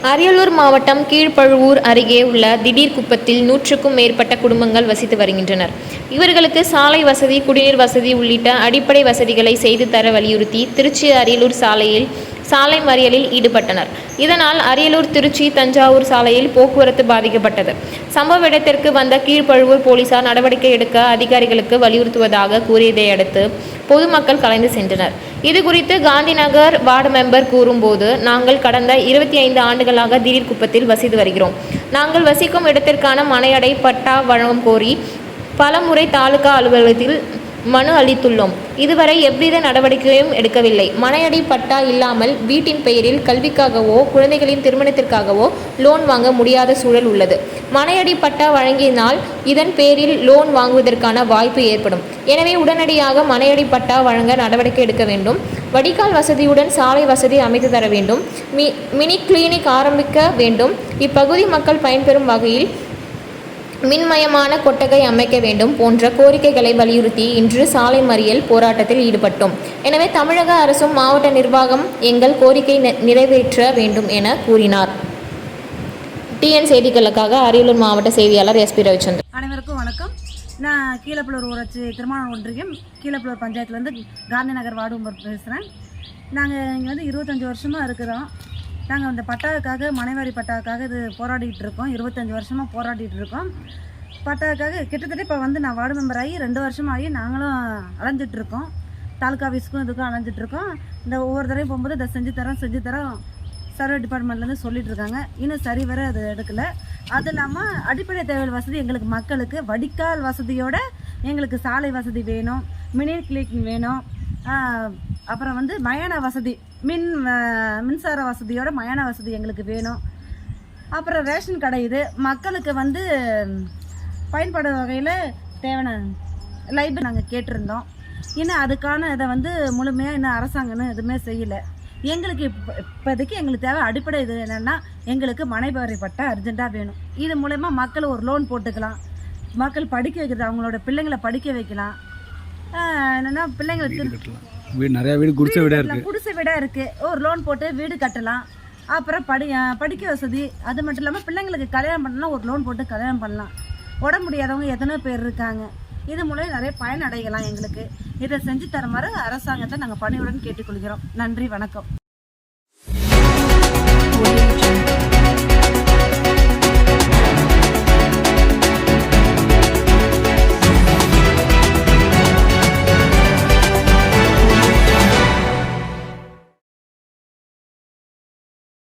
அரியலூர் மாவட்டம் கீழ்ப்பழுவூர் அருகே உள்ள திடீர் குப்பத்தில் 100க்கும் மேற்பட்ட குடும்பங்கள் வசித்து வருகின்றனர். இவர்களுக்கு சாலை வசதி, குடிநீர் வசதி உள்ளிட்ட அடிப்படை வசதிகளை செய்து தர வலியுறுத்தி திருச்சி அரியலூர் சாலையில் சாலை மறியலில் ஈடுபட்டனர். இதனால் அரியலூர் திருச்சி தஞ்சாவூர் சாலையில் போக்குவரத்து பாதிக்கப்பட்டது. சம்பவ இடத்திற்கு வந்த கீழ்ப்பழுவூர் போலீசார் நடவடிக்கை எடுக்க அதிகாரிகளுக்கு வலியுறுத்துவதாக கூறியதை அடுத்து பொதுமக்கள் கலைந்து சென்றனர். இதுகுறித்து காந்திநகர் வார்டு மெம்பர் கூறும்போது, நாங்கள் கடந்த 25 ஆண்டுகளாக திடீர் குப்பத்தில் வசித்து வருகிறோம். நாங்கள் வசிக்கும் இடத்திற்கான மனையடை பட்டா வழங்கும் கோரி பலமுறை தாலுகா அலுவலகத்தில் மனு அளித்துள்ளோம். இதுவரை எவ்வித நடவடிக்கையும் எடுக்கவில்லை. மனையடி பட்டா இல்லாமல் வீட்டின் பெயரில் கல்விக்காகவோ குழந்தைகளின் திருமணத்திற்காகவோ லோன் வாங்க முடியாத சூழல் உள்ளது. மனையடி பட்டா வழங்கினால் இதன் பேரில் லோன் வாங்குவதற்கான வாய்ப்பு ஏற்படும். எனவே உடனடியாக மனையடி பட்டா வழங்க நடவடிக்கை எடுக்க வேண்டும். வடிகால் வசதியுடன் சாலை வசதி அமைத்து தர வேண்டும். மினி கிளினிக் ஆரம்பிக்க வேண்டும். இப்பகுதி மக்கள் பயன்பெறும் வகையில் மின்மயமான கொட்டகை அமைக்க வேண்டும் போன்ற கோரிக்கைகளை வலியுறுத்தி இன்று சாலை மறியல் போராட்டத்தில் ஈடுபட்டோம். எனவே தமிழக அரசும் மாவட்ட நிர்வாகம் எங்கள் கோரிக்கை நிறைவேற்ற வேண்டும் என கூறினார். டிஎன் செய்திகளுக்காக அரியலூர் மாவட்ட செய்தியாளர் எஸ்பி ரவிச்சந்திரன். அனைவருக்கும் வணக்கம். நான் கீழப்பழுவூர் ஊராட்சி திருமணம் ஒன்றியம் கீழப்பழுவூர் பஞ்சாயத்துலேருந்து காந்திநகர் வார்டு மெம்பர் பேசுகிறேன். நாங்கள் இங்கே வந்து 25 வருஷமாக இருக்கிறோம். நாங்கள் அந்த பட்டாவுக்காக மனைவாரி பட்டாவுக்காக இது போராடிட்டு இருக்கோம். 25 வருஷமாக போராடிட்டு இருக்கோம். பட்டாவுக்காக கிட்டத்தட்ட இப்போ வந்து நான் வார்டு மெம்பர் ஆகி 2 வருஷமாகி நாங்களும் அலைஞ்சிட்ருக்கோம். தாலுக்கா ஆஃபீஸுக்கும் இதுக்கும் அலைஞ்சிட்ருக்கோம். இந்த ஒவ்வொரு தடவையும் போகும்போது இதை செஞ்சு தரோம் சர்வே டிபார்ட்மெண்ட்லேருந்து சொல்லிட்டு இருக்காங்க. இன்னும் சரி வர அது எடுக்கலை. அது இல்லாமல் அடிப்படை தேவைகள் வசதி எங்களுக்கு மக்களுக்கு வடிகால் வசதியோட எங்களுக்கு சாலை வசதி வேணும், மினி கிளினிக் வேணும். அப்புறம் வந்து மயான வசதி, மின்சார வசதியோட மயான வசதி எங்களுக்கு வேணும். அப்புறம் ரேஷன் கடை இது மக்களுக்கு வந்து பயன்படும் வகையில் தேவையான லைப்ரரி நாங்கள் கேட்டிருந்தோம். இன்னும் அதுக்கான இதை வந்து முழுமையாக இன்னும் அரசாங்கம்னு எதுவுமே செய்யலை. எங்களுக்கு இப்போதைக்கு எங்களுக்கு தேவை அடிப்படை இது என்னென்னா எங்களுக்கு மனைவாரி பட்டா அர்ஜெண்ட்டாக வேணும். இது மூலயமா மக்கள் ஒரு லோன் போட்டுக்கலாம், மக்கள் படிக்க வைக்கிறது, அவங்களோட பிள்ளைங்களை படிக்க வைக்கலாம். என்னென்னா பிள்ளைங்களுக்கு நிறைய வீடு குடிசை வீடாக இருக்குது, ஒரு லோன் போட்டு வீடு கட்டலாம். அப்புறம் படிக்க வசதி, அது மட்டும் இல்லாமல் பிள்ளைங்களுக்கு கல்யாணம் பண்ணலாம், ஒரு லோன் போட்டு கல்யாணம் பண்ணலாம். உடம்பு முடியாதவங்க எத்தனை பேர் இருக்காங்க. இது மூலம் நிறைய பயன் அடையலாம். எங்களுக்கு இதை செஞ்சு தருமாறு அரசாங்கத்தை நாங்கள் பணியுடன் கேட்டுக்கொள்கிறோம். நன்றி, வணக்கம்.